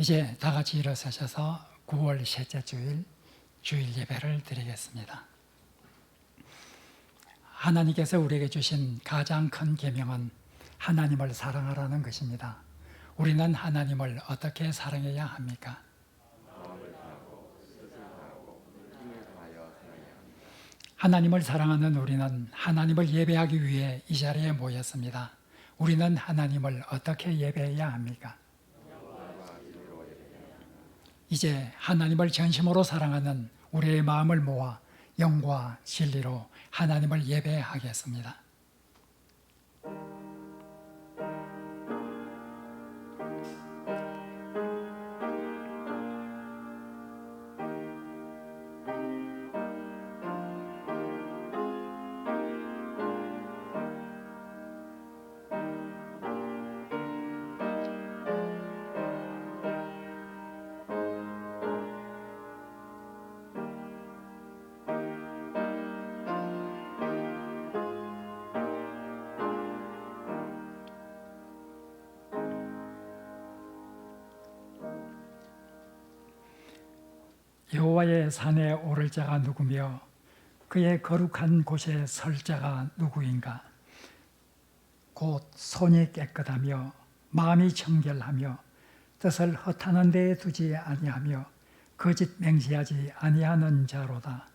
이제 다 같이 일어서셔서 9월 셋째 주일 주일 예배를 드리겠습니다. 하나님께서 우리에게 주신 가장 큰 계명은 하나님을 사랑하라는 것입니다. 우리는 하나님을 어떻게 사랑해야 합니까? 하나님을 사랑하는 우리는 하나님을 예배하기 위해 이 자리에 모였습니다. 우리는 하나님을 어떻게 예배해야 합니까? 이제 하나님을 전심으로 사랑하는 우리의 마음을 모아 영과 진리로 하나님을 예배하겠습니다. 여호와의 산에 오를 자가 누구며 그의 거룩한 곳에 설 자가 누구인가? 곧 손이 깨끗하며 마음이 청결하며 뜻을 허탄한 데에 두지 아니하며 거짓 맹세하지 아니하는 자로다.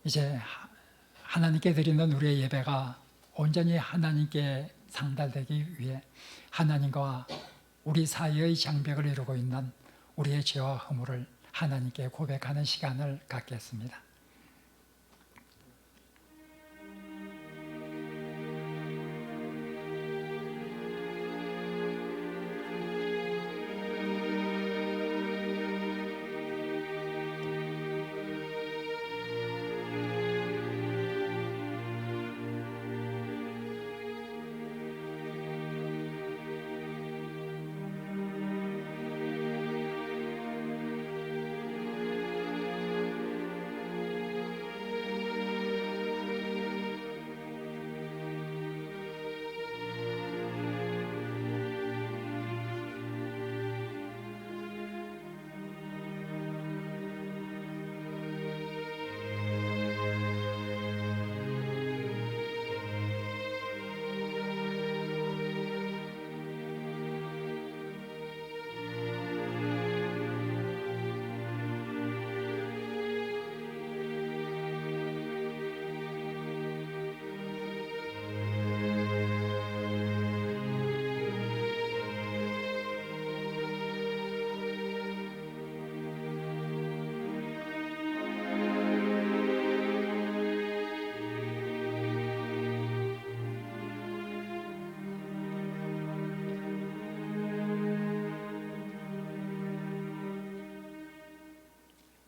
이제 하나님께 드리는 우리의 예배가 온전히 하나님께 상달되기 위해 하나님과 우리 사이의 장벽을 이루고 있는 우리의 죄와 허물을 하나님께 고백하는 시간을 갖겠습니다.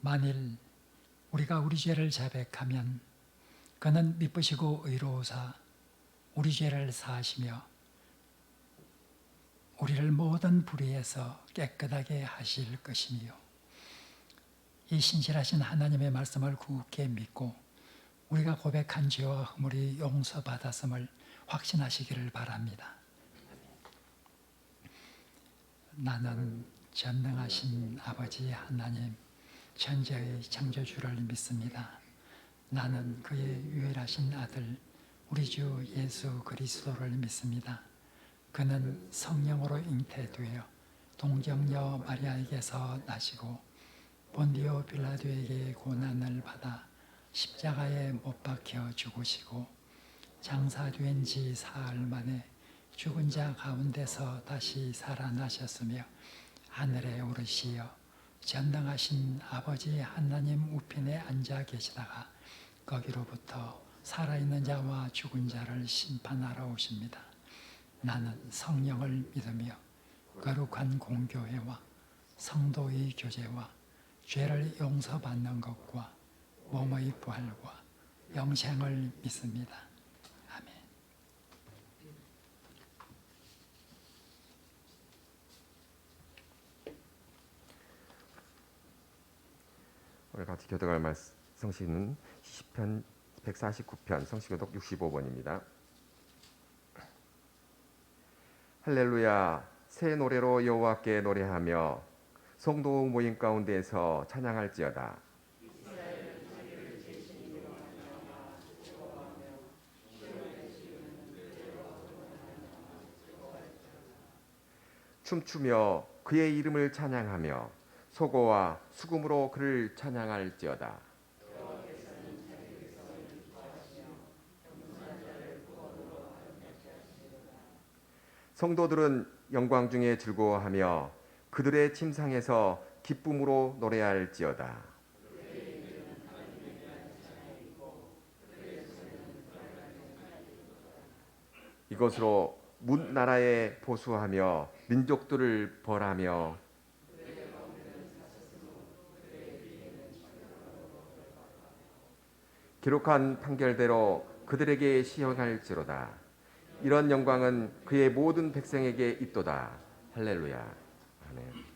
만일 우리가 우리 죄를 자백하면 그는 미쁘시고 의로우사 우리 죄를 사하시며 우리를 모든 불의에서 깨끗하게 하실 것이며, 이 신실하신 하나님의 말씀을 굳게 믿고 우리가 고백한 죄와 허물이 용서받았음을 확신하시기를 바랍니다. 나는 전능하신 아버지 하나님, 천지의 창조주를 믿습니다. 나는 그의 유일하신 아들 우리 주 예수 그리스도를 믿습니다. 그는 성령으로 잉태되어 동정녀 마리아에게서 나시고 본디오 빌라도에게 고난을 받아 십자가에 못 박혀 죽으시고 장사된 지 사흘 만에 죽은 자 가운데서 다시 살아나셨으며 하늘에 오르시어 전능하신 아버지 하나님 우편에 앉아 계시다가 거기로부터 살아있는 자와 죽은 자를 심판하러 오십니다. 나는 성령을 믿으며 거룩한 공교회와 성도의 교제와 죄를 용서받는 것과 몸의 부활과 영생을 믿습니다. 아멘. 오늘 같이 교독할 성시는 시편 149편 성시교독 65번입니다. 할렐루야, 새 노래로 여호와께 노래하며 성도 모임 가운데에서 찬양할지어다. 춤추며 그의 이름을 찬양하며 소고와 수금으로 그를 찬양할지어다. 성도들은 영광 중에 즐거워하며 그들의 침상에서 기쁨으로 노래할지어다. 이것으로 문 나라에 보수하며 민족들을 벌하며 기록한 판결대로 그들에게 시행할지로다. 이런 영광은 그의 모든 백성에게 있도다. 할렐루야. 아멘.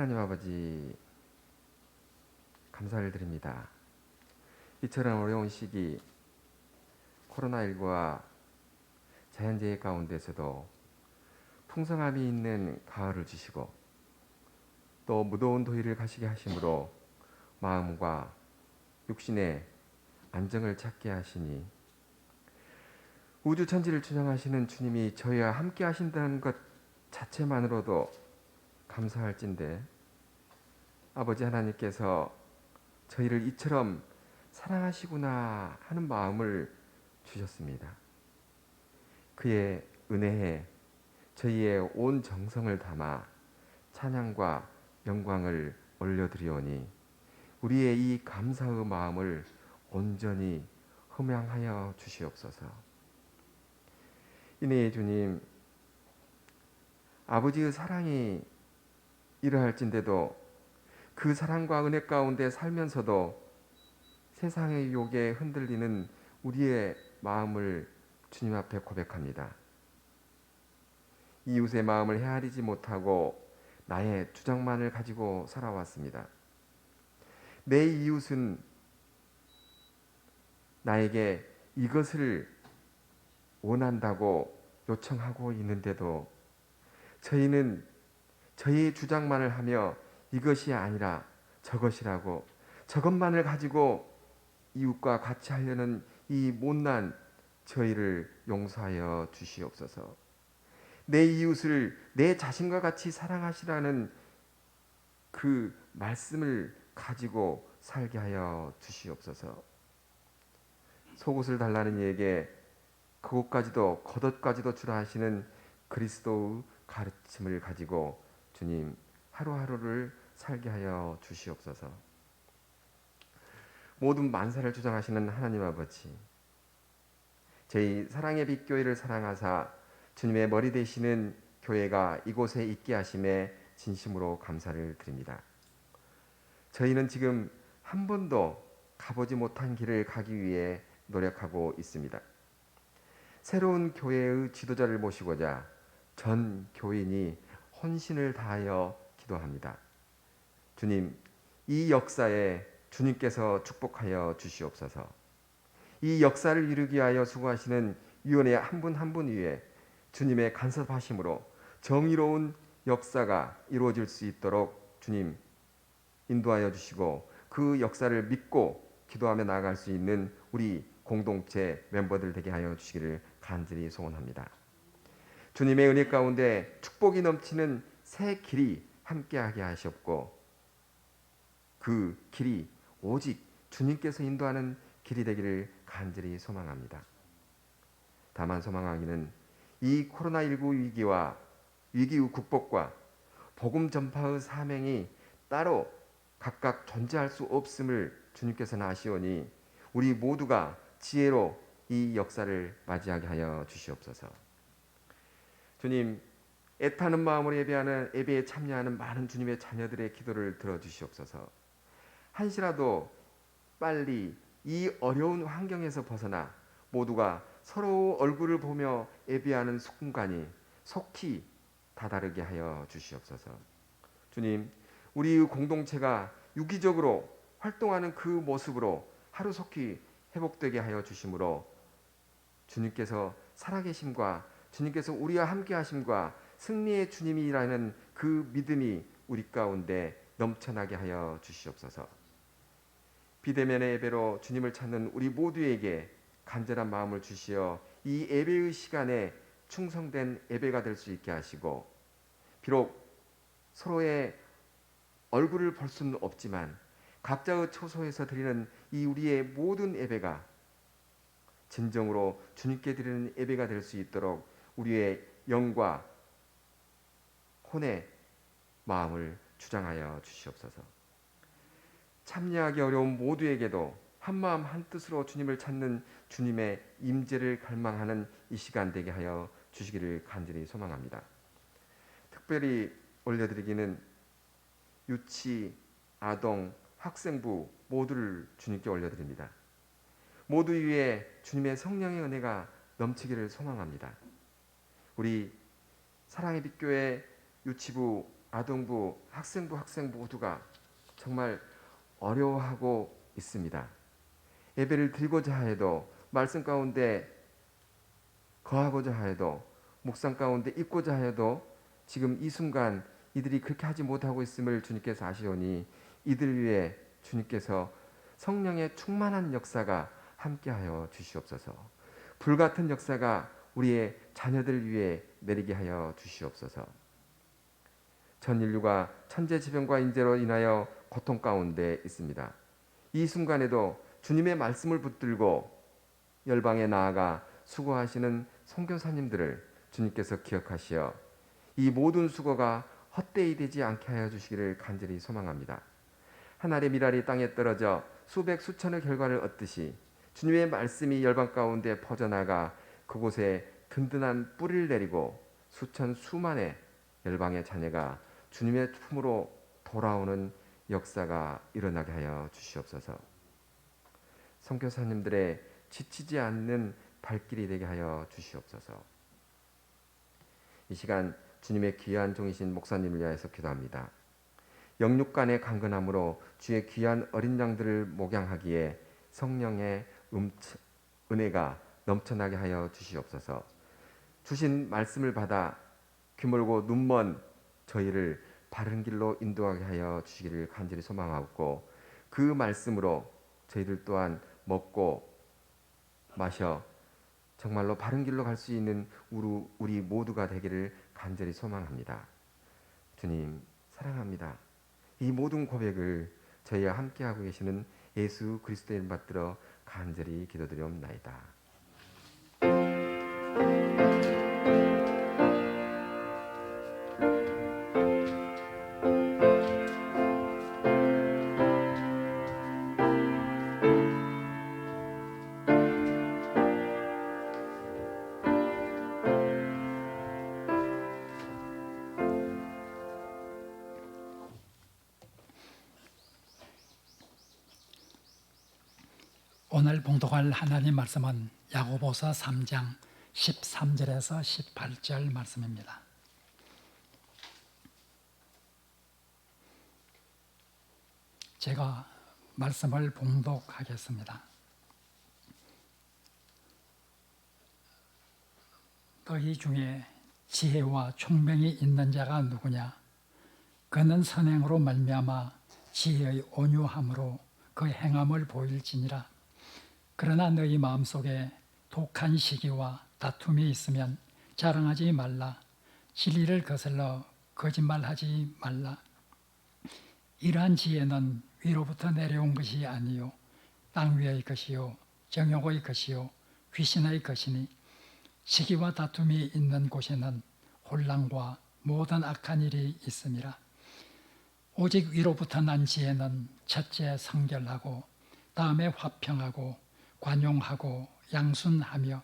하나님 아버지 감사를 드립니다. 이처럼 어려운 시기 코로나19와 자연재해 가운데서도 풍성함이 있는 가을을 주시고 또 무더운 더위를 가시게 하심으로 마음과 육신의 안정을 찾게 하시니 우주 천지를 춘영하시는 주님이 저희와 함께 하신다는 것 자체만으로도 감사할진데 아버지 하나님께서 저희를 이처럼 사랑하시구나 하는 마음을 주셨습니다. 그의 은혜에 저희의 온 정성을 담아 찬양과 영광을 올려드리오니 우리의 이 감사의 마음을 온전히 흠양하여 주시옵소서. 이내 주님, 아버지의 사랑이 이러할진데도 그 사랑과 은혜 가운데 살면서도 세상의 유혹에 흔들리는 우리의 마음을 주님 앞에 고백합니다. 이웃의 마음을 헤아리지 못하고 나의 주장만을 가지고 살아왔습니다. 내 이웃은 나에게 이것을 원한다고 요청하고 있는데도 저희는 저희의 주장만을 하며 이것이 아니라 저것이라고 저것만을 가지고 이웃과 같이 하려는 이 못난 저희를 용서하여 주시옵소서. 내 이웃을 내 자신과 같이 사랑하시라는 그 말씀을 가지고 살게 하여 주시옵소서. 속옷을 달라는 이에게 그것까지도 겉옷까지도 주라 하시는 그리스도의 가르침을 가지고 주님 하루하루를 살게 하여 주시옵소서. 모든 만사를 주장하시는 하나님 아버지, 저희 사랑의 빛교회를 사랑하사 주님의 머리 되시는 교회가 이곳에 있게 하심에 진심으로 감사를 드립니다. 저희는 지금 한 번도 가보지 못한 길을 가기 위해 노력하고 있습니다. 새로운 교회의 지도자를 모시고자 전 교인이 헌신을 다하여 기도합니다. 주님, 이 역사에 주님께서 축복하여 주시옵소서. 이 역사를 이루기 위하여 수고하시는 위원회 한 분 한 분 위에 주님의 간섭하심으로 정의로운 역사가 이루어질 수 있도록 주님 인도하여 주시고 그 역사를 믿고 기도하며 나아갈 수 있는 우리 공동체 멤버들 되게 하여 주시기를 간절히 소원합니다. 주님의 은혜 가운데 축복이 넘치는 새 길이 함께하게 하시옵고 그 길이 오직 주님께서 인도하는 길이 되기를 간절히 소망합니다. 다만 소망하기는 이 코로나19 위기와 위기의 극복과 복음 전파의 사명이 따로 각각 존재할 수 없음을 주님께서는 아시오니 우리 모두가 지혜로 이 역사를 맞이하게 하여 주시옵소서. 주님, 애타는 마음으로 예배에 참여하는 많은 주님의 자녀들의 기도를 들어주시옵소서. 한시라도 빨리 이 어려운 환경에서 벗어나 모두가 서로 얼굴을 보며 예배하는 순간이 속히 다다르게 하여 주시옵소서. 주님, 우리 공동체가 유기적으로 활동하는 그 모습으로 하루속히 회복되게 하여 주심으로 주님께서 살아계심과 주님께서 우리와 함께 하심과 승리의 주님이라는 그 믿음이 우리 가운데 넘쳐나게 하여 주시옵소서. 비대면의 예배로 주님을 찾는 우리 모두에게 간절한 마음을 주시어 이 예배의 시간에 충성된 예배가 될 수 있게 하시고 비록 서로의 얼굴을 볼 수는 없지만 각자의 처소에서 드리는 이 우리의 모든 예배가 진정으로 주님께 드리는 예배가 될 수 있도록 우리의 영과 혼의 마음을 주장하여 주시옵소서. 참여하기 어려운 모두에게도 한마음 한뜻으로 주님을 찾는 주님의 임재를 갈망하는 이 시간 되게 하여 주시기를 간절히 소망합니다. 특별히 올려드리기는 유치, 아동, 학생부 모두를 주님께 올려드립니다. 모두 위에 주님의 성령의 은혜가 넘치기를 소망합니다. 우리 사랑의 빛교회 유치부 아동부, 학생부, 학생 모두가 정말 어려워하고 있습니다. 예배를 드리고자 해도, 말씀 가운데 거하고자 해도, 묵상 가운데 있고자 해도 지금 이 순간 이들이 그렇게 하지 못하고 있음을 주님께서 아시오니 이들 위해 주님께서 성령의 충만한 역사가 함께하여 주시옵소서. 불같은 역사가 우리의 자녀들 위해 내리게 하여 주시옵소서. 전 인류가 천재지변과 인재로 인하여 고통 가운데 있습니다. 이 순간에도 주님의 말씀을 붙들고 열방에 나아가 수고하시는 선교사님들을 주님께서 기억하시어 이 모든 수고가 헛되이 되지 않게 하여 주시기를 간절히 소망합니다. 한 알의 밀알이 땅에 떨어져 수백 수천의 결과를 얻듯이 주님의 말씀이 열방 가운데 퍼져나가 그곳에 든든한 뿌리를 내리고 수천 수만의 열방의 자녀가 주님의 품으로 돌아오는 역사가 일어나게 하여 주시옵소서. 선교사님들의 지치지 않는 발길이 되게 하여 주시옵소서. 이 시간 주님의 귀한 종이신 목사님을 위하여서 기도합니다. 영육간의 강건함으로 주의 귀한 어린 양들을 목양하기에 성령의 은혜가 넘쳐나게 하여 주시옵소서. 주신 말씀을 받아 귀멀고 눈먼 저희를 바른 길로 인도하게 하여 주시기를 간절히 소망하고, 그 말씀으로 저희들 또한 먹고 마셔 정말로 바른 길로 갈 수 있는 우리 모두가 되기를 간절히 소망합니다. 주님 사랑합니다. 이 모든 고백을 저희와 함께하고 계시는 예수 그리스도의 이름 받들어 간절히 기도드리옵나이다. 오늘 봉독할 하나님 말씀은 야고보서 3장 13절에서 18절 말씀입니다. 제가 말씀을 봉독하겠습니다. 너희 중에 지혜와 총명이 있는 자가 누구냐? 그는 선행으로 말미암아 지혜의 온유함으로 그 행함을 보일지니라. 그러나 너희 마음속에 독한 시기와 다툼이 있으면 자랑하지 말라. 진리를 거슬러 거짓말하지 말라. 이러한 지혜는 위로부터 내려온 것이 아니요 땅 위의 것이요 정욕의 것이요 귀신의 것이니, 시기와 다툼이 있는 곳에는 혼란과 모든 악한 일이 있음이라. 오직 위로부터 난 지혜는 첫째 성결하고, 다음에 화평하고 관용하고 양순하며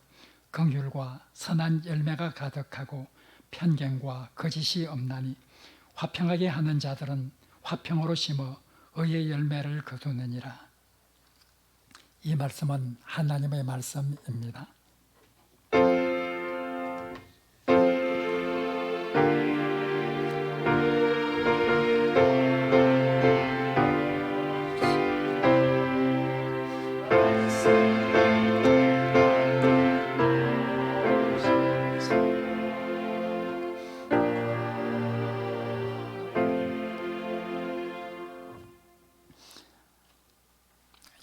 긍휼과 선한 열매가 가득하고 편견과 거짓이 없나니, 화평하게 하는 자들은 화평으로 심어 의의 열매를 거두느니라. 이 말씀은 하나님의 말씀입니다.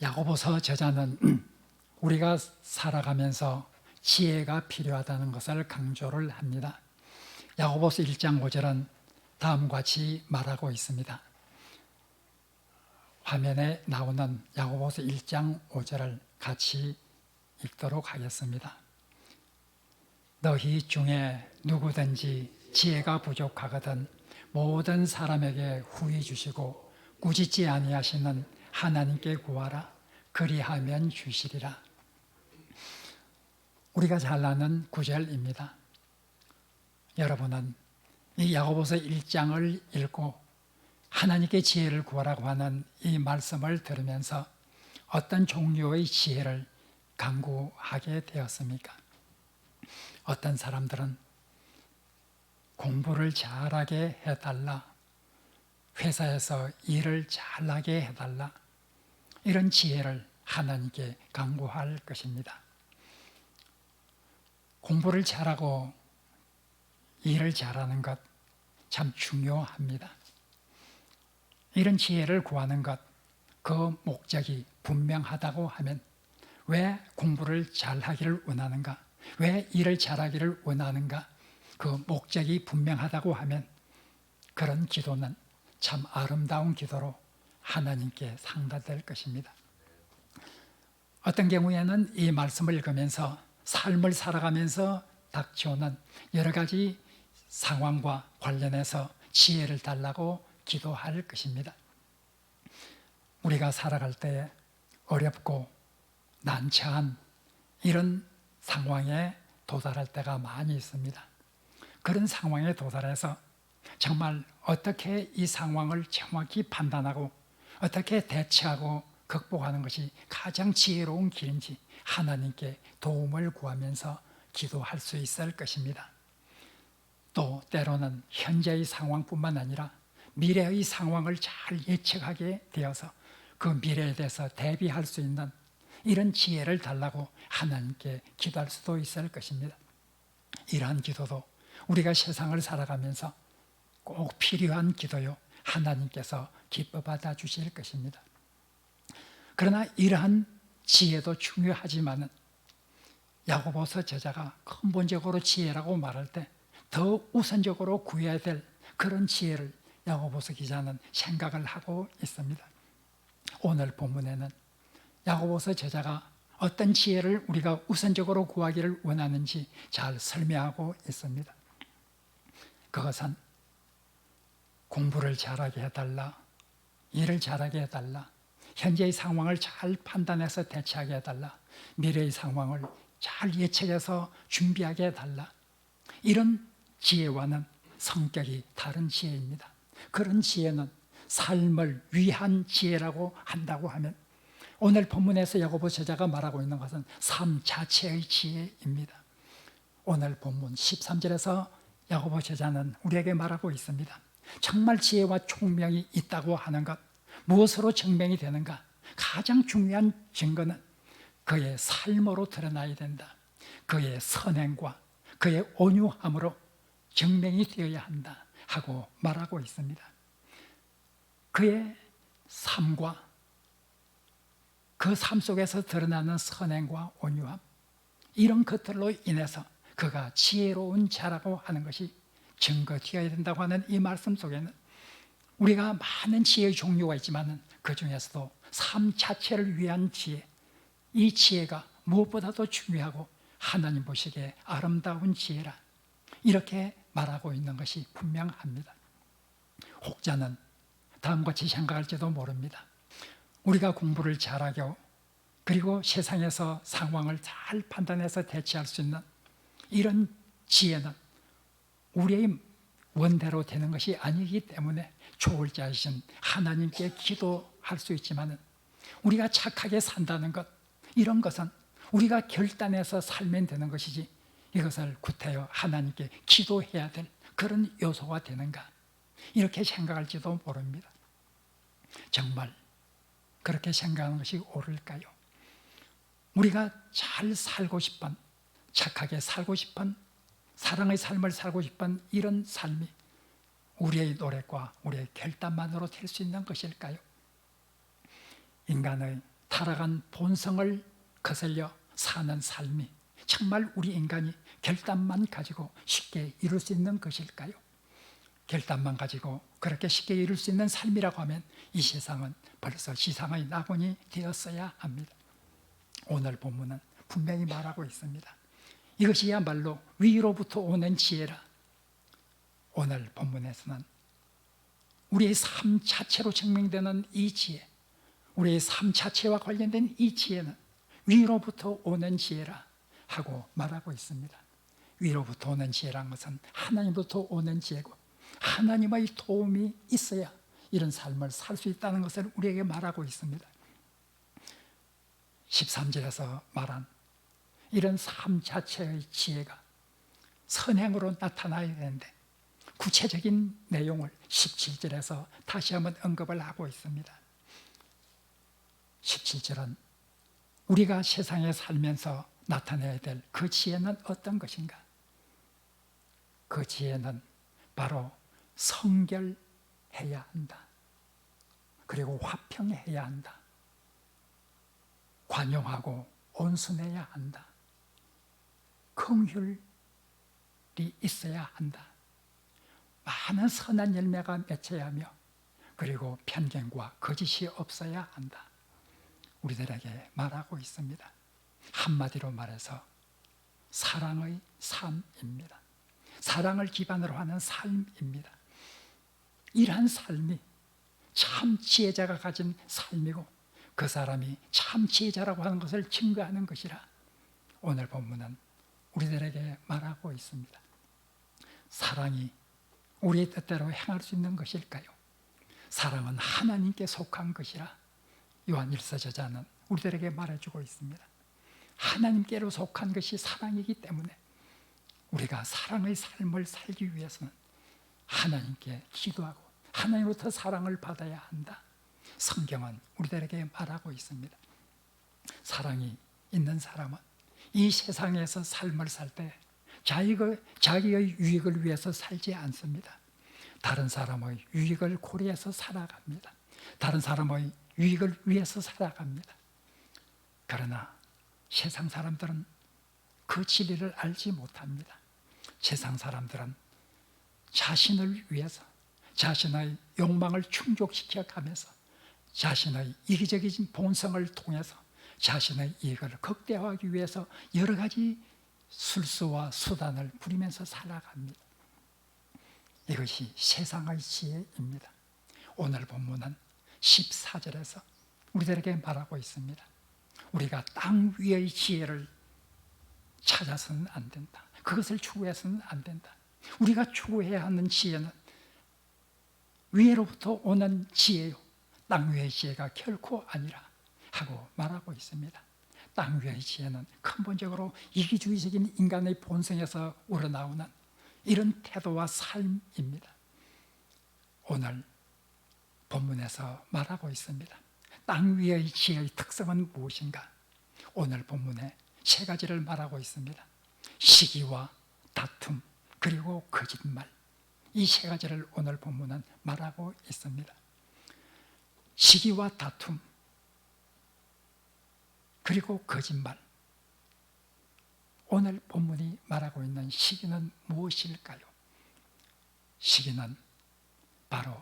야고보서 저자는 우리가 살아가면서 지혜가 필요하다는 것을 강조를 합니다. 야고보서 1장 5절은 다음과 같이 말하고 있습니다. 화면에 나오는 야고보서 1장 5절을 같이 읽도록 하겠습니다. 너희 중에 누구든지 지혜가 부족하거든 모든 사람에게 후히 주시고 꾸짖지 아니하시는 하나님께 구하라. 그리하면 주시리라. 우리가 잘 아는 구절입니다. 여러분은 이 야고보서 1장을 읽고 하나님께 지혜를 구하라고 하는 이 말씀을 들으면서 어떤 종류의 지혜를 간구하게 되었습니까? 어떤 사람들은 공부를 잘하게 해달라, 회사에서 일을 잘나게 해달라, 이런 지혜를 하나님께 간구할 것입니다. 공부를 잘하고 일을 잘하는 것 참 중요합니다. 이런 지혜를 구하는 것, 그 목적이 분명하다고 하면 왜 공부를 잘하기를 원하는가? 왜 일을 잘하기를 원하는가? 그 목적이 분명하다고 하면 그런 기도는 참 아름다운 기도로 하나님께 상달될 것입니다. 어떤 경우에는 이 말씀을 읽으면서 삶을 살아가면서 닥쳐오는 여러 가지 상황과 관련해서 지혜를 달라고 기도할 것입니다. 우리가 살아갈 때 어렵고 난처한 이런 상황에 도달할 때가 많이 있습니다. 그런 상황에 도달해서 정말 어떻게 이 상황을 정확히 판단하고 어떻게 대처하고 극복하는 것이 가장 지혜로운 길인지 하나님께 도움을 구하면서 기도할 수 있을 것입니다. 또 때로는 현재의 상황뿐만 아니라 미래의 상황을 잘 예측하게 되어서 그 미래에 대해서 대비할 수 있는 이런 지혜를 달라고 하나님께 기도할 수도 있을 것입니다. 이러한 기도도 우리가 세상을 살아가면서 꼭 필요한 기도요, 하나님께서 기뻐 받아 주실 것입니다. 그러나 이러한 지혜도 중요하지만은 야고보서 저자가 근본적으로 지혜라고 말할 때 더 우선적으로 구해야 될 그런 지혜를 야고보서 기자는 생각을 하고 있습니다. 오늘 본문에는 야고보서 저자가 어떤 지혜를 우리가 우선적으로 구하기를 원하는지 잘 설명하고 있습니다. 그것은 공부를 잘하게 해달라, 일을 잘하게 해달라, 현재의 상황을 잘 판단해서 대처하게 해달라, 미래의 상황을 잘 예측해서 준비하게 해달라, 이런 지혜와는 성격이 다른 지혜입니다. 그런 지혜는 삶을 위한 지혜라고 한다고 하면 오늘 본문에서 야고보 저자가 말하고 있는 것은 삶 자체의 지혜입니다. 오늘 본문 13절에서 야고보 저자는 우리에게 말하고 있습니다. 정말 지혜와 총명이 있다고 하는 것, 무엇으로 증명이 되는가? 가장 중요한 증거는 그의 삶으로 드러나야 된다. 그의 선행과 그의 온유함으로 증명이 되어야 한다 하고 말하고 있습니다. 그의 삶과 그 삶 속에서 드러나는 선행과 온유함, 이런 것들로 인해서 그가 지혜로운 자라고 하는 것이 증거되어야 된다고 하는 이 말씀 속에는 우리가 많은 지혜의 종류가 있지만 그 중에서도 삶 자체를 위한 지혜, 이 지혜가 무엇보다도 중요하고 하나님 보시기에 아름다운 지혜라, 이렇게 말하고 있는 것이 분명합니다. 혹자는 다음과 같이 생각할지도 모릅니다. 우리가 공부를 잘하고 그리고 세상에서 상황을 잘 판단해서 대처할 수 있는 이런 지혜는 우리의 원대로 되는 것이 아니기 때문에 좋을 자이신 하나님께 기도할 수 있지만 우리가 착하게 산다는 것, 이런 것은 우리가 결단해서 살면 되는 것이지 이것을 구태여 하나님께 기도해야 될 그런 요소가 되는가, 이렇게 생각할지도 모릅니다. 정말 그렇게 생각하는 것이 옳을까요? 우리가 잘 살고 싶은, 착하게 살고 싶은, 사랑의 삶을 살고 싶은 이런 삶이 우리의 노력과 우리의 결단만으로 될 수 있는 것일까요? 인간의 타락한 본성을 거슬려 사는 삶이 정말 우리 인간이 결단만 가지고 쉽게 이룰 수 있는 것일까요? 결단만 가지고 그렇게 쉽게 이룰 수 있는 삶이라고 하면 이 세상은 벌써 지상의 낙원이 되었어야 합니다. 오늘 본문은 분명히 말하고 있습니다. 이것이야말로 위로부터 오는 지혜라. 오늘 본문에서는 우리의 삶 자체로 증명되는 이 지혜, 우리의 삶 자체와 관련된 이 지혜는 위로부터 오는 지혜라 하고 말하고 있습니다. 위로부터 오는 지혜란 것은 하나님부터 오는 지혜고 하나님의 도움이 있어야 이런 삶을 살 수 있다는 것을 우리에게 말하고 있습니다. 13절에서 말한 이런 삶 자체의 지혜가 선행으로 나타나야 되는데 구체적인 내용을 17절에서 다시 한번 언급을 하고 있습니다. 17절은 우리가 세상에 살면서 나타내야 될 그 지혜는 어떤 것인가? 그 지혜는 바로 성결해야 한다. 그리고 화평해야 한다. 관용하고 온순해야 한다. 긍휼이 있어야 한다. 많은 선한 열매가 맺혀야 하며 그리고 편견과 거짓이 없어야 한다. 우리들에게 말하고 있습니다. 한마디로 말해서 사랑의 삶입니다. 사랑을 기반으로 하는 삶입니다. 이러한 삶이 참 지혜자가 가진 삶이고 그 사람이 참 지혜자라고 하는 것을 증거하는 것이라 오늘 본문은 우리들에게 말하고 있습니다. 사랑이 우리의 뜻대로 행할 수 있는 것일까요? 사랑은 하나님께 속한 것이라 요한 1서 저자는 우리들에게 말해주고 있습니다. 하나님께로 속한 것이 사랑이기 때문에 우리가 사랑의 삶을 살기 위해서는 하나님께 기도하고 하나님으로부터 사랑을 받아야 한다. 성경은 우리들에게 말하고 있습니다. 사랑이 있는 사람은 이 세상에서 삶을 살 때 자기의 유익을 위해서 살지 않습니다. 다른 사람의 유익을 고려해서 살아갑니다. 다른 사람의 유익을 위해서 살아갑니다. 그러나 세상 사람들은 그 진리를 알지 못합니다. 세상 사람들은 자신을 위해서 자신의 욕망을 충족시켜 가면서 자신의 이기적인 본성을 통해서 자신의 이익을 극대화하기 위해서 여러 가지 술수와 수단을 부리면서 살아갑니다. 이것이 세상의 지혜입니다. 오늘 본문은 14절에서 우리들에게 말하고 있습니다. 우리가 땅 위의 지혜를 찾아서는 안 된다. 그것을 추구해서는 안 된다. 우리가 추구해야 하는 지혜는 위로부터 오는 지혜요, 땅 위의 지혜가 결코 아니라 하고 말하고 있습니다. 땅 위의 지혜는 근본적으로 이기주의적인 인간의 본성에서 우러나오는 이런 태도와 삶입니다. 오늘 본문에서 말하고 있습니다. 땅 위의 지혜의 특성은 무엇인가? 오늘 본문에 세 가지를 말하고 있습니다. 시기와 다툼 그리고 거짓말, 이 세 가지를 오늘 본문은 말하고 있습니다. 시기와 다툼 그리고 거짓말. 오늘 본문이 말하고 있는 시기는 무엇일까요? 시기는 바로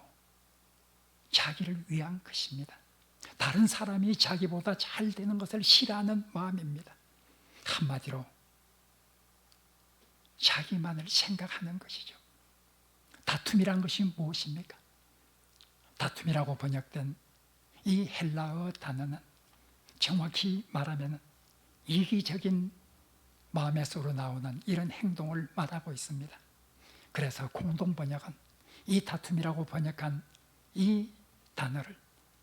자기를 위한 것입니다. 다른 사람이 자기보다 잘 되는 것을 싫어하는 마음입니다. 한마디로 자기만을 생각하는 것이죠. 다툼이란 것이 무엇입니까? 다툼이라고 번역된 이 헬라어 단어는 정확히 말하면 이기적인 마음에서 우러나오는 이런 행동을 말하고 있습니다. 그래서 공동 번역은 이 다툼이라고 번역한 이 단어를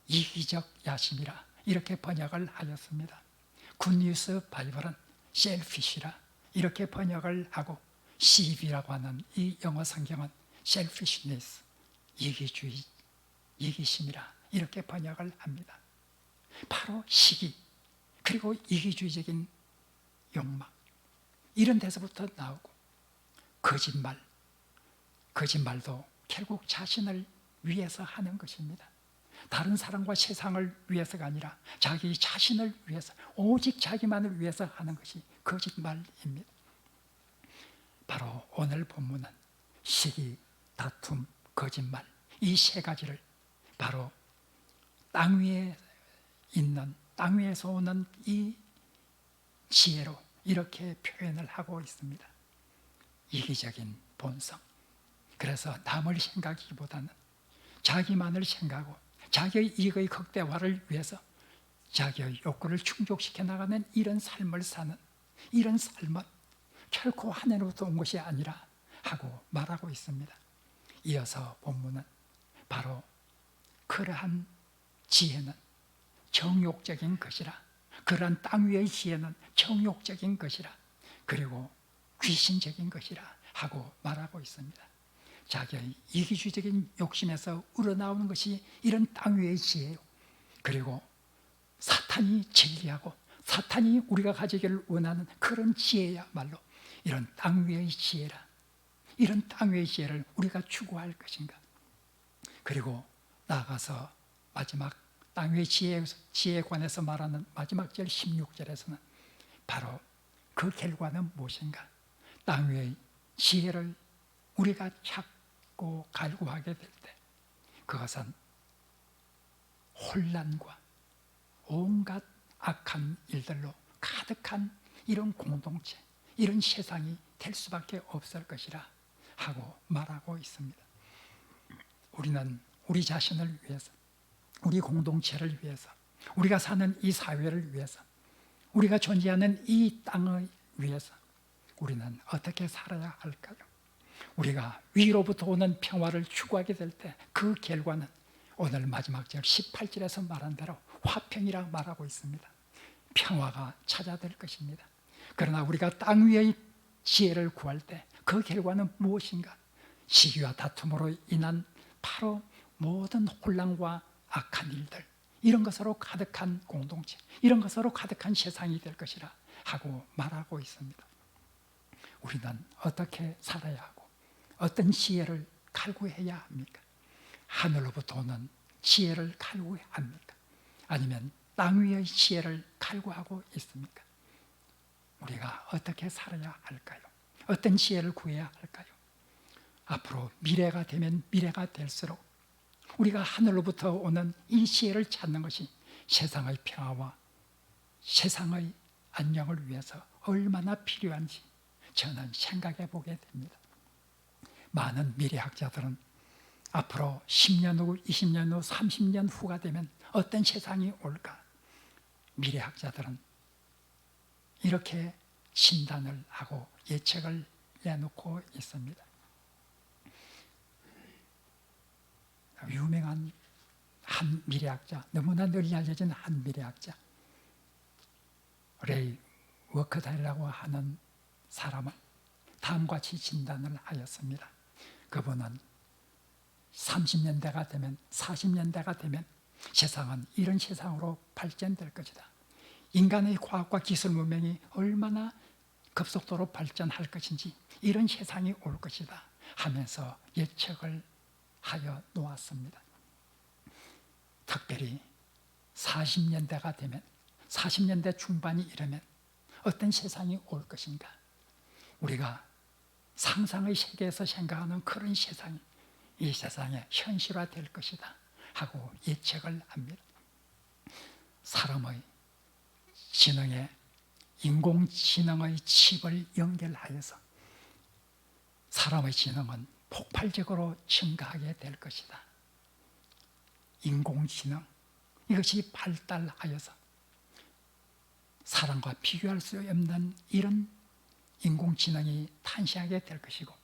이기적 야심이라 이렇게 번역을 하였습니다. 굿뉴스 바이블은 셀피시라 이렇게 번역을 하고 CV라고 하는 이 영어 성경은 selfishness, 이기주의, 이기심이라 이렇게 번역을 합니다. 바로 시기 그리고 이기주의적인 욕망 이런 데서부터 나오고 거짓말도 결국 자신을 위해서 하는 것입니다. 다른 사람과 세상을 위해서가 아니라 자기 자신을 위해서 오직 자기만을 위해서 하는 것이 거짓말입니다. 바로 오늘 본문은 시기, 다툼, 거짓말 이 세 가지를 바로 땅 위에 있는 땅 위에서 오는 이 지혜로 이렇게 표현을 하고 있습니다. 이기적인 본성. 그래서 남을 생각하기보다는 자기만을 생각하고 자기의 이익의 극대화를 위해서 자기의 욕구를 충족시켜 나가는 이런 삶을 사는 이런 삶은 결코 하늘로부터 온 것이 아니라 하고 말하고 있습니다. 이어서 본문은 바로 그러한 지혜는 정욕적인 것이라 그러한 땅 위의 지혜는 정욕적인 것이라 그리고 귀신적인 것이라 하고 말하고 있습니다. 자기의 이기주의적인 욕심에서 우러나오는 것이 이런 땅 위의 지혜예요. 그리고 사탄이 진리하고 사탄이 우리가 가지기를 원하는 그런 지혜야말로 이런 땅 위의 지혜라. 이런 땅 위의 지혜를 우리가 추구할 것인가. 그리고 나아가서 마지막 땅 위의 지혜에 관해서 말하는 마지막 절 16절에서는 바로 그 결과는 무엇인가. 땅 위의 지혜를 우리가 찾고 갈구하게 될 때 그것은 혼란과 온갖 악한 일들로 가득한 이런 공동체, 이런 세상이 될 수밖에 없을 것이라 하고 말하고 있습니다. 우리는 우리 자신을 위해서, 우리 공동체를 위해서, 우리가 사는 이 사회를 위해서, 우리가 존재하는 이 땅을 위해서 우리는 어떻게 살아야 할까요? 우리가 위로부터 오는 평화를 추구하게 될 때 그 결과는 오늘 마지막 절 18절에서 말한 대로 화평이라 말하고 있습니다. 평화가 찾아될 것입니다. 그러나 우리가 땅 위의 지혜를 구할 때 그 결과는 무엇인가? 시기와 다툼으로 인한 바로 모든 혼란과 악한 일들, 이런 것으로 가득한 공동체, 이런 것으로 가득한 세상이 될 것이라 하고 말하고 있습니다. 우리는 어떻게 살아야 하고 어떤 지혜를 갈구해야 합니까? 하늘로부터 오는 지혜를 갈구해야 합니까? 아니면 땅 위의 지혜를 갈구하고 있습니까? 우리가 어떻게 살아야 할까요? 어떤 지혜를 구해야 할까요? 앞으로 미래가 되면 미래가 될수록 우리가 하늘로부터 오는 이 지혜를 찾는 것이 세상의 평화와 세상의 안녕을 위해서 얼마나 필요한지 저는 생각해 보게 됩니다. 많은 미래학자들은 앞으로 10년 후, 20년 후, 30년 후가 되면 어떤 세상이 올까? 미래학자들은 이렇게 진단을 하고 예측을 내놓고 있습니다. 유명한 한 미래학자, 너무나 널리 알려진 한 미래학자, 레이 워크달이라고 하는 사람은 다음과 같이 진단을 하였습니다. 그분은 30년대가 되면, 40년대가 되면 세상은 이런 세상으로 발전될 것이다. 인간의 과학과 기술 문명이 얼마나 급속도로 발전할 것인지 이런 세상이 올 것이다 하면서 예측을 하여 놓았습니다. 특별히 40년대가 되면, 40년대 중반이 이르면 어떤 세상이 올 것인가. 우리가 상상의 세계에서 생각하는 그런 세상이 이 세상에 현실화될 것이다 하고 예측을 합니다. 사람의 지능에 인공지능의 칩을 연결하여서 사람의 지능은 폭발적으로 증가하게 될 것이다. 인공지능, 이것이 발달하여서 사람과 비교할 수 없는 이런 인공지능이 탄생하게 될 것이고,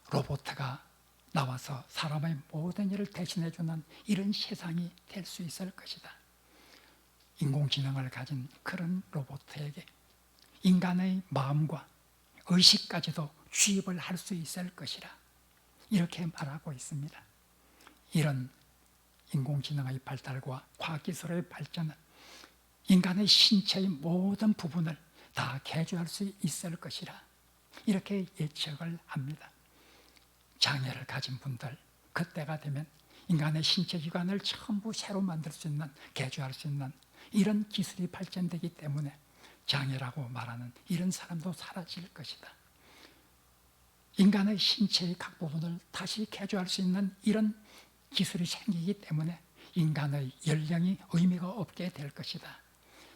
로봇가 나와서 사람의 모든 일을 대신해주는 이런 세상이 될 수 있을 것이다. 인공지능을 가진 그런 로봇에게 인간의 마음과 의식까지도 주입을 할 수 있을 것이라 이렇게 말하고 있습니다. 이런 인공지능의 발달과 과학기술의 발전은 인간의 신체의 모든 부분을 다 개조할 수 있을 것이라 이렇게 예측을 합니다. 장애를 가진 분들, 그때가 되면 인간의 신체 기관을 전부 새로 만들 수 있는, 개조할 수 있는 이런 기술이 발전되기 때문에 장애라고 말하는 이런 사람도 사라질 것이다. 인간의 신체의 각 부분을 다시 개조할 수 있는 이런 기술이 생기기 때문에 인간의 연령이 의미가 없게 될 것이다.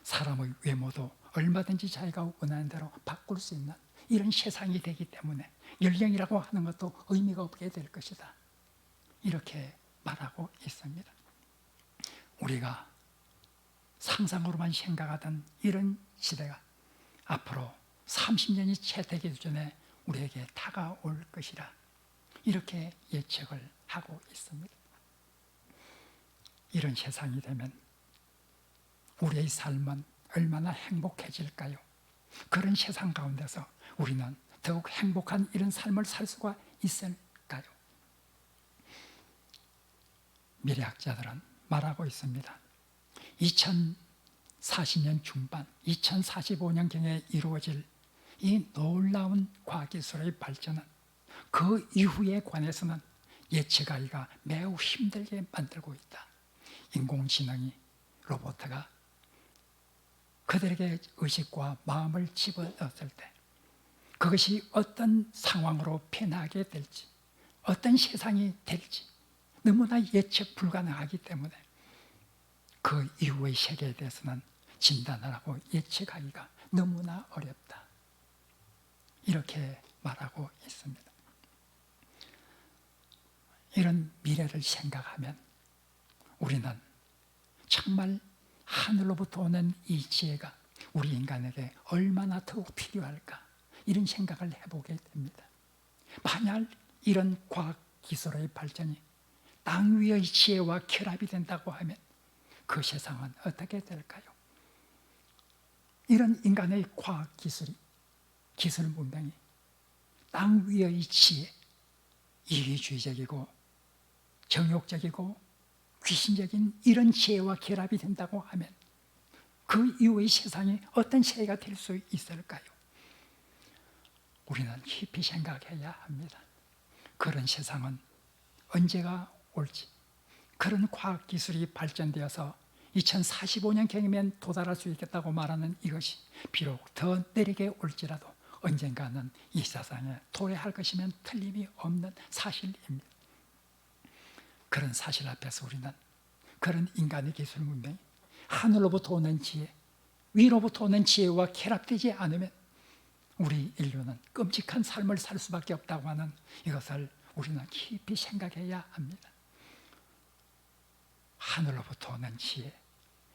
사람의 외모도 얼마든지 자기가 원하는 대로 바꿀 수 있는 이런 세상이 되기 때문에 연령이라고 하는 것도 의미가 없게 될 것이다. 이렇게 말하고 있습니다. 우리가 상상으로만 생각하던 이런 시대가 앞으로 30년이 채 되기 전에 우리에게 다가올 것이라 이렇게 예측을 하고 있습니다. 이런 세상이 되면 우리의 삶은 얼마나 행복해질까요? 그런 세상 가운데서 우리는 더욱 행복한 이런 삶을 살 수가 있을까요? 미래학자들은 말하고 있습니다. 2040년 중반, 2045년경에 이루어질 이 놀라운 과학기술의 발전은 그 이후에 관해서는 예측하기가 매우 힘들게 만들고 있다. 인공지능이, 로봇가 그들에게 의식과 마음을 집어넣었을 때 그것이 어떤 상황으로 변하게 될지, 어떤 세상이 될지 너무나 예측 불가능하기 때문에 그 이후의 세계에 대해서는 진단하고 예측하기가 너무나 어렵다. 이렇게 말하고 있습니다. 이런 미래를 생각하면 우리는 정말 하늘로부터 오는 이 지혜가 우리 인간에게 얼마나 더욱 필요할까, 이런 생각을 해보게 됩니다. 만약 이런 과학기술의 발전이 땅 위의 지혜와 결합이 된다고 하면 그 세상은 어떻게 될까요? 이런 인간의 과학기술이, 기술 문명이 땅 위의 지혜, 이기주의적이고 정욕적이고 귀신적인 이런 지혜와 결합이 된다고 하면 그 이후의 세상이 어떤 세계가 될 수 있을까요? 우리는 깊이 생각해야 합니다. 그런 세상은 언제가 올지, 그런 과학기술이 발전되어서 2045년경이면 도달할 수 있겠다고 말하는 이것이 비록 더 느리게 올지라도 언젠가는 이 세상에 도래할 것이면 틀림이 없는 사실입니다. 그런 사실 앞에서 우리는 그런 인간의 기술 문명이 하늘로부터 오는 지혜, 위로부터 오는 지혜와 결합되지 않으면 우리 인류는 끔찍한 삶을 살 수밖에 없다고 하는 이것을 우리는 깊이 생각해야 합니다. 하늘로부터 오는 지혜,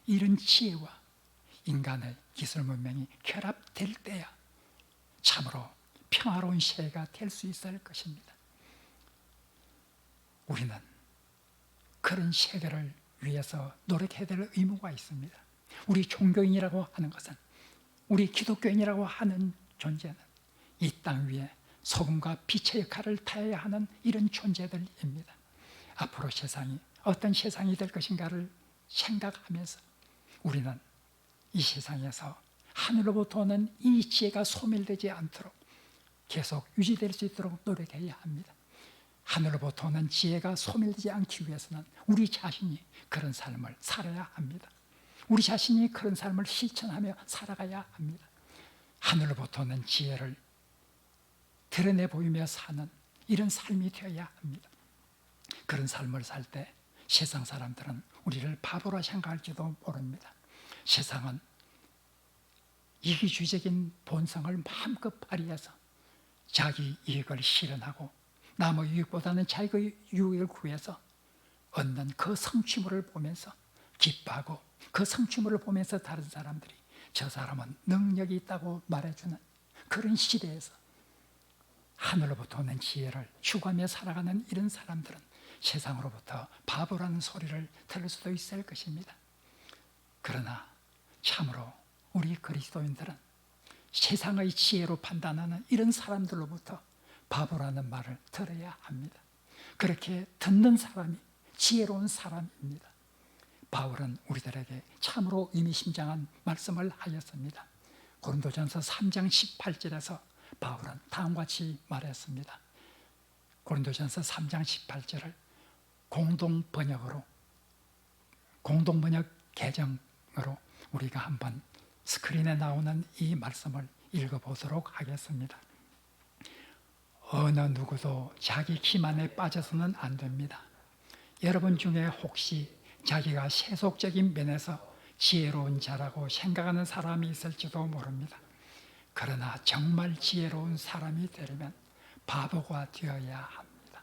이런 지혜와 인간의 기술 문명이 결합될 때야 참으로 평화로운 세계가 될 수 있을 것입니다. 우리는 그런 세계를 위해서 노력해야 될 의무가 있습니다. 우리 종교인이라고 하는 것은, 우리 기독교인이라고 하는 존재는 이 땅 위에 소금과 빛의 역할을 다해야 하는 이런 존재들입니다. 앞으로 세상이 어떤 세상이 될 것인가를 생각하면서 우리는 이 세상에서 하늘로부터 오는 이 지혜가 소멸되지 않도록 계속 유지될 수 있도록 노력해야 합니다. 하늘로부터 오는 지혜가 소멸되지 않기 위해서는 우리 자신이 그런 삶을 살아야 합니다. 우리 자신이 그런 삶을 실천하며 살아가야 합니다. 하늘로부터 오는 지혜를 드러내 보이며 사는 이런 삶이 되어야 합니다. 그런 삶을 살 때 세상 사람들은 우리를 바보라 생각할지도 모릅니다. 세상은 이기주의적인 본성을 마음껏 발휘해서 자기 이익을 실현하고 남의 이익보다는 자기의 유익을 구해서 얻는 그 성취물을 보면서 기뻐하고 그 성취물을 보면서 다른 사람들이 저 사람은 능력이 있다고 말해주는 그런 시대에서 하늘로부터 오는 지혜를 추구하며 살아가는 이런 사람들은 세상으로부터 바보라는 소리를 들을 수도 있을 것입니다. 그러나 참으로 우리 그리스도인들은 세상의 지혜로 판단하는 이런 사람들로부터 바보라는 말을 들어야 합니다. 그렇게 듣는 사람이 지혜로운 사람입니다. 바울은 우리들에게 참으로 의미심장한 말씀을 하였습니다. 고린도전서 3장 18절에서 바울은 다음과 같이 말했습니다. 고린도전서 3장 18절을 공동번역 개정으로 우리가 한번 스크린에 나오는 이 말씀을 읽어보도록 하겠습니다. 어느 누구도 자기 기만에 빠져서는 안 됩니다. 여러분 중에 혹시 자기가 세속적인 면에서 지혜로운 자라고 생각하는 사람이 있을지도 모릅니다. 그러나 정말 지혜로운 사람이 되려면 바보가 되어야 합니다.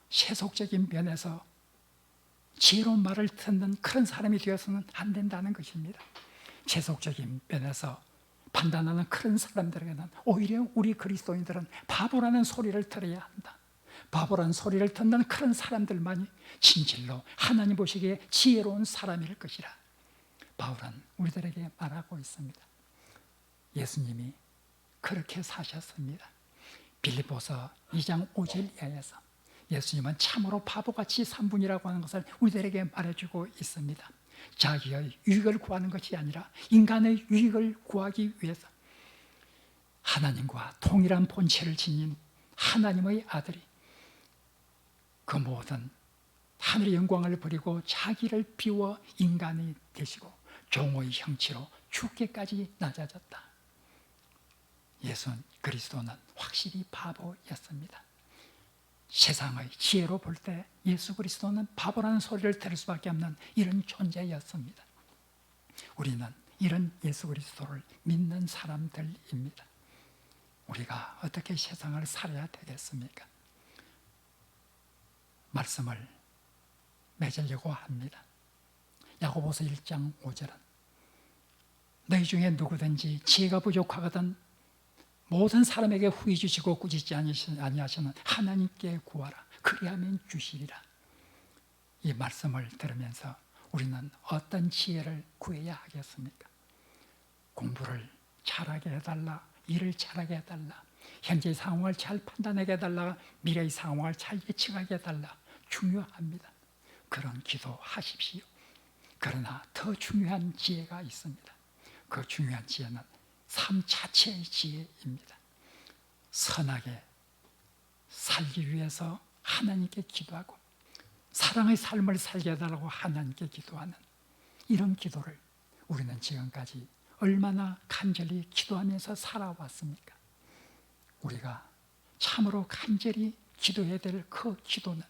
세속적인 면에서 지혜로운 말을 듣는 그런 사람이 되어서는 안 된다는 것입니다. 세속적인 면에서 판단하는 그런 사람들에게는 오히려 우리 그리스도인들은 바보라는 소리를 들어야 한다. 바보라는 소리를 듣는 그런 사람들만이 진실로 하나님 보시기에 지혜로운 사람일 것이라 바울은 우리들에게 말하고 있습니다. 예수님이 그렇게 사셨습니다. 빌립보서 2장 5절 이하에서 예수님은 참으로 바보같이 산분이라고 하는 것을 우리들에게 말해주고 있습니다. 자기의 유익을 구하는 것이 아니라 인간의 유익을 구하기 위해서 하나님과 동일한 본체를 지닌 하나님의 아들이 그 모든 하늘의 영광을 버리고 자기를 비워 인간이 되시고 종의 형체로 죽게까지 낮아졌다. 예수 그리스도는 확실히 바보였습니다. 세상의 지혜로 볼 때 예수 그리스도는 바보라는 소리를 들을 수밖에 없는 이런 존재였습니다. 우리는 이런 예수 그리스도를 믿는 사람들입니다. 우리가 어떻게 세상을 살아야 되겠습니까? 말씀을 맺으려고 합니다. 야고보서 1장 5절은 너희 중에 누구든지 지혜가 부족하거든 모든 사람에게 후히 주시고 꾸짖지 아니하시는 하나님께 구하라. 그리하면 주시리라. 이 말씀을 들으면서 우리는 어떤 지혜를 구해야 하겠습니까? 공부를 잘하게 해달라. 일을 잘하게 해달라. 현재의 상황을 잘 판단하게 해달라. 미래의 상황을 잘 예측하게 해달라. 중요합니다. 그런 기도하십시오. 그러나 더 중요한 지혜가 있습니다. 그 중요한 지혜는 삶 자체의 지혜입니다. 선하게 살기 위해서 하나님께 기도하고 사랑의 삶을 살게 해달라고 하나님께 기도하는 이런 기도를 우리는 지금까지 얼마나 간절히 기도하면서 살아왔습니까? 우리가 참으로 간절히 기도해야 될 그 기도는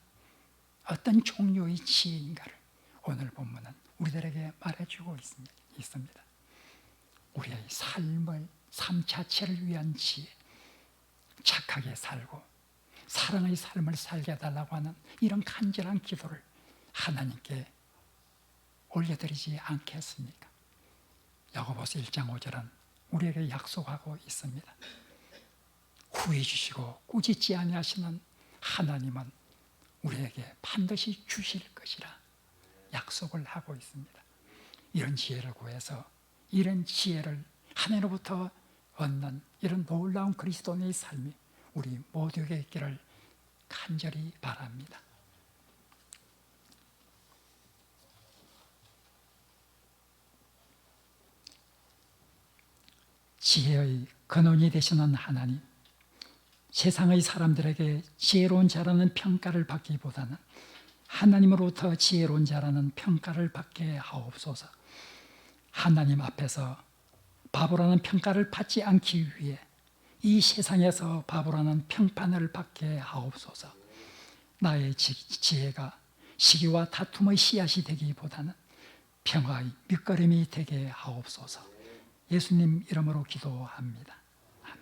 어떤 종류의 지혜인가를 오늘 본문은 우리들에게 말해주고 있습니다. 우리의 삶 자체를 위한 지혜, 착하게 살고 사랑의 삶을 살게 해달라고 하는 이런 간절한 기도를 하나님께 올려드리지 않겠습니까? 야고보서 1장 5절은 우리에게 약속하고 있습니다. 후회 주시고 꾸짖지 아니하시는 하나님은 우리에게 반드시 주실 것이라 약속을 하고 있습니다. 이런 지혜를 구해서 이런 지혜를 하나님으로부터 얻는 이런 놀라운 그리스도인의 삶이 우리 모두에게 있기를 간절히 바랍니다. 지혜의 근원이 되시는 하나님, 세상의 사람들에게 지혜로운 자라는 평가를 받기보다는 하나님으로부터 지혜로운 자라는 평가를 받게 하옵소서. 하나님 앞에서 바보라는 평가를 받지 않기 위해 이 세상에서 바보라는 평판을 받게 하옵소서. 나의 지혜가 시기와 다툼의 씨앗이 되기보다는 평화의 밑거름이 되게 하옵소서. 예수님 이름으로 기도합니다. 아멘.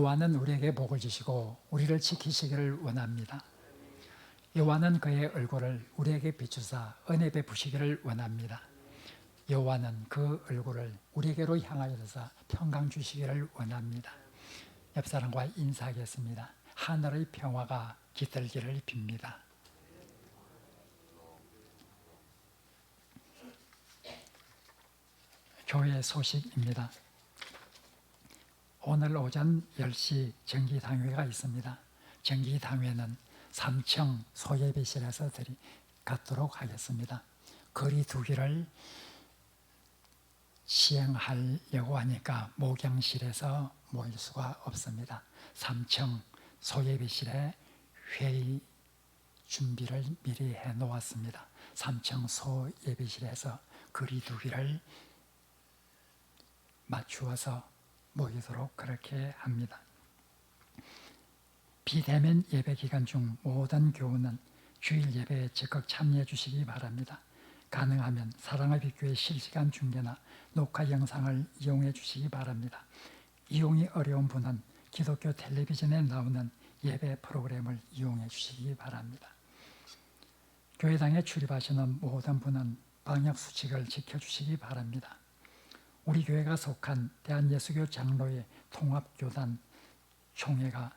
여호와는 우리에게 복을 주시고 우리를 지키시기를 원합니다. 여호와는 그의 얼굴을 우리에게 비추사 은혜 베푸시기를 원합니다. 여호와는 그 얼굴을 우리에게로 향하여서 평강 주시기를 원합니다. 옆사람과 인사하겠습니다. 하늘의 평화가 깃들기를 빕니다. 교회 소식입니다. 오늘 오전 10시 정기당회가 있습니다. 정기당회는 3층 소예배실에서 갖도록 하겠습니다. 거리 두기를 시행하려고 하니까 목양실에서 모일 수가 없습니다. 3층 소예배실에 회의 준비를 미리 해 놓았습니다. 3층 소예배실에서 거리 두기를 맞추어서 모이도록 그렇게 합니다. 비대면 예배 기간 중 모든 교우는 주일 예배에 적극 참여해 주시기 바랍니다. 가능하면 사랑의 빛교회 실시간 중계나 녹화 영상을 이용해 주시기 바랍니다. 이용이 어려운 분은 기독교 텔레비전에 나오는 예배 프로그램을 이용해 주시기 바랍니다. 교회당에 출입하시는 모든 분은 방역 수칙을 지켜주시기 바랍니다. 우리 교회가 속한 대한예수교 장로회 통합교단 총회가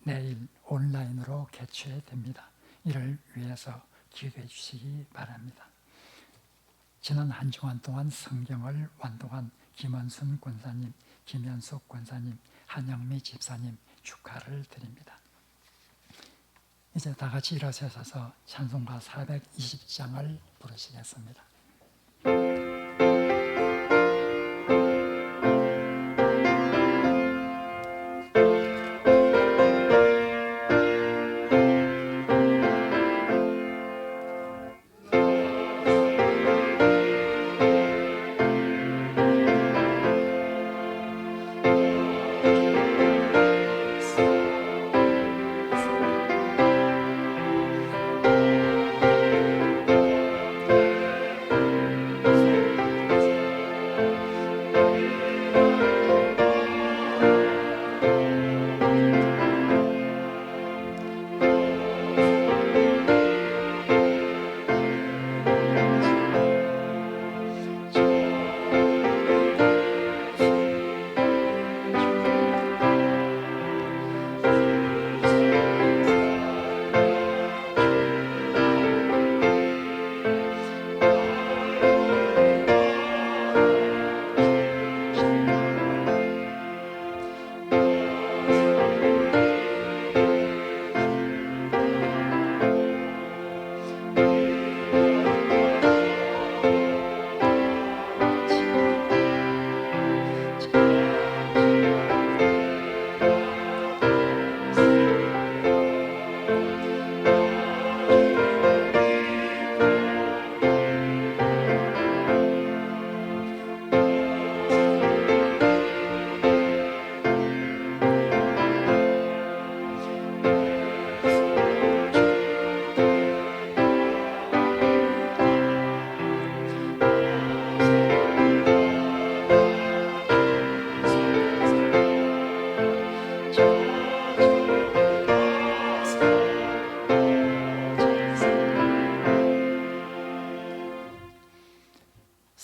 내일 온라인으로 개최됩니다. 이를 위해서 기도해 주시기 바랍니다. 지난 한 주간 동안 성경을 완독한 김원순 권사님, 김현숙 권사님, 한영미 집사님 축하를 드립니다. 이제 다 같이 일어서서 찬송가 420장을 부르시겠습니다.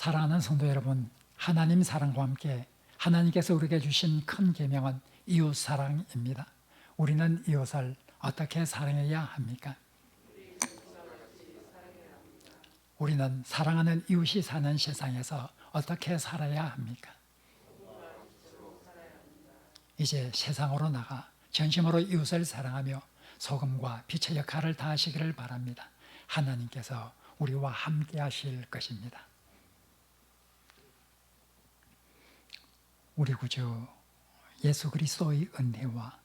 사랑하는 성도 여러분, 하나님 사랑과 함께 하나님께서 우리에게 주신 큰 계명은 이웃 사랑입니다. 우리는 이웃을 어떻게 사랑해야 합니까? 우리는 사랑하는 이웃이 사는 세상에서 어떻게 살아야 합니까? 이제 세상으로 나가 전심으로 이웃을 사랑하며 소금과 빛의 역할을 다하시기를 바랍니다. 하나님께서 우리와 함께 하실 것입니다. 우리 구주 예수 그리스도의 은혜와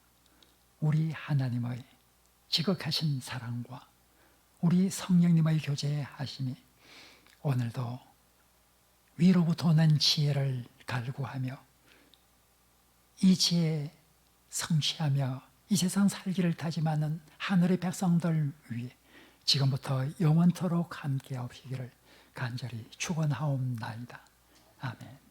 우리 하나님의 지극하신 사랑과 우리 성령님의 교제하심이 오늘도 위로부터 오는 지혜를 갈구하며 이 지혜에 성취하며 이 세상 살기를 다짐하는 하늘의 백성들 위해 지금부터 영원토록 함께 하시기를 간절히 축원하옵나이다. 아멘.